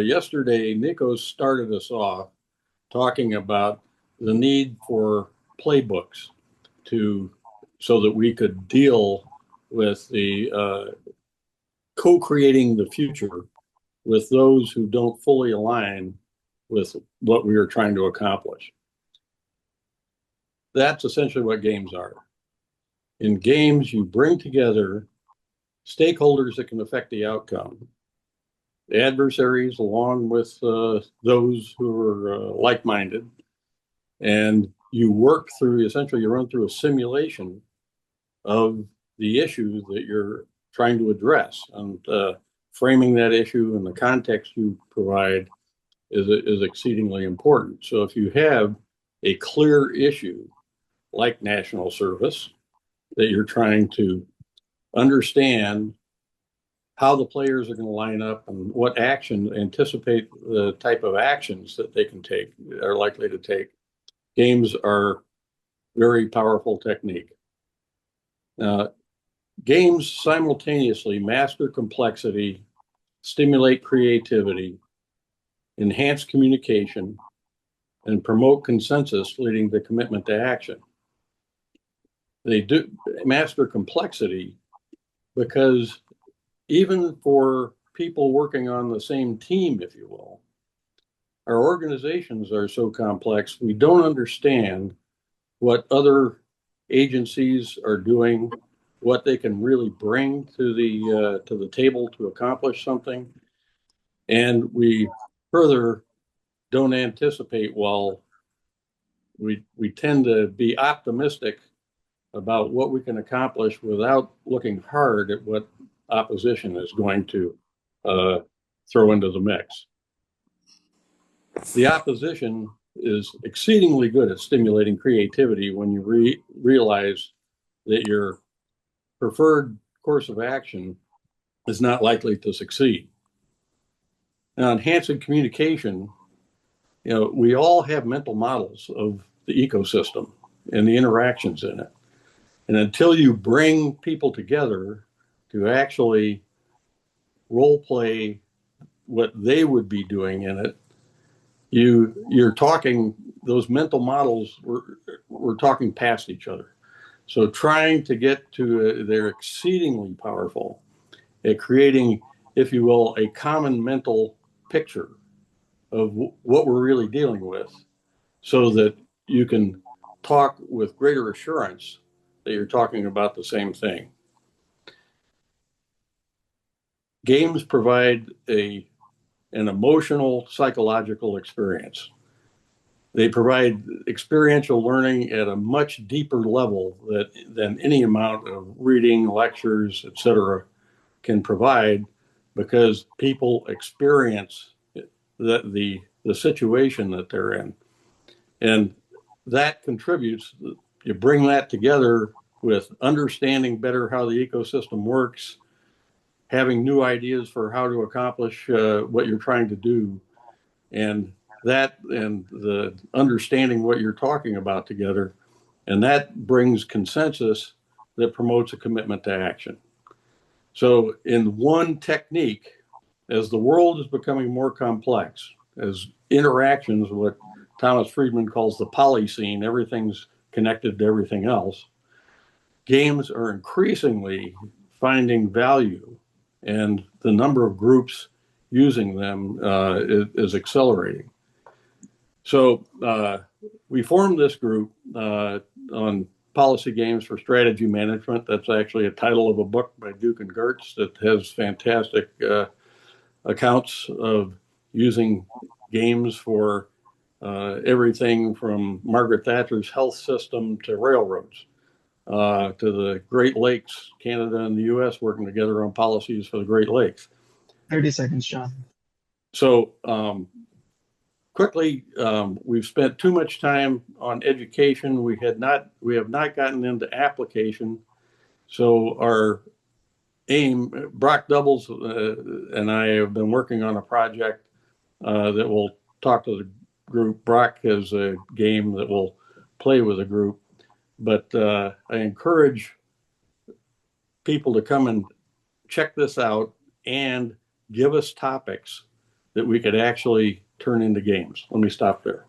Yesterday, Nico started us off talking about the need for playbooks to so that we could deal with the co-creating the future with those who don't fully align with what we are trying to accomplish. That's essentially what games are. In games, you bring together stakeholders that can affect the outcome, adversaries along with those who are like-minded, and you work through, essentially you run through a simulation of the issue that you're trying to address, and framing that issue and the context you provide is exceedingly important. So if you have a clear issue like national service that you're trying to understand how the players are going to line up and what action, anticipate the type of actions that they can take, are likely to take. Games are very powerful technique. Games simultaneously master complexity, stimulate creativity, enhance communication, and promote consensus, leading to commitment to action. They do master complexity because even for people working on the same team, if you will, our organizations are so complex, we don't understand what other agencies are doing, what they can really bring to the table to accomplish something, and we further don't anticipate. Well, we tend to be optimistic about what we can accomplish without looking hard at what opposition is going to throw into the mix. The opposition is exceedingly good at stimulating creativity when you realize that your preferred course of action is not likely to succeed. Now, enhancing communication, we all have mental models of the ecosystem and the interactions in it. And until you bring people together to actually role play what they would be doing in it, you're talking, those mental models, we're talking past each other. So trying to get to, they're exceedingly powerful at creating, if you will, a common mental picture of what we're really dealing with, so that you can talk with greater assurance that you're talking about the same thing. Games provide an emotional, psychological experience. They provide experiential learning at a much deeper level than any amount of reading, lectures, etc. can provide, because people experience the situation that they're in. And that contributes, you bring that together with understanding better how the ecosystem works, having new ideas for how to accomplish what you're trying to do, and the understanding what you're talking about together, and that brings consensus that promotes a commitment to action. So in one technique, as the world is becoming more complex, as interactions, what Thomas Friedman calls the polyscene, everything's connected to everything else, games are increasingly finding value, and the number of groups using them is accelerating. So we formed this group on policy games for strategy management. That's actually a title of a book by Duke and Gertz that has fantastic accounts of using games for everything from Margaret Thatcher's health system to railroads, to the Great Lakes, Canada and the US working together on policies for the Great Lakes. 30 seconds, John. So quickly, we've spent too much time on education. We have not gotten into application. So our aim, Brock Doubles and I have been working on a project that will talk to the group. Brock has a game that will play with a group, but I encourage people to come and check this out and give us topics that we could actually turn into games. Let me stop there.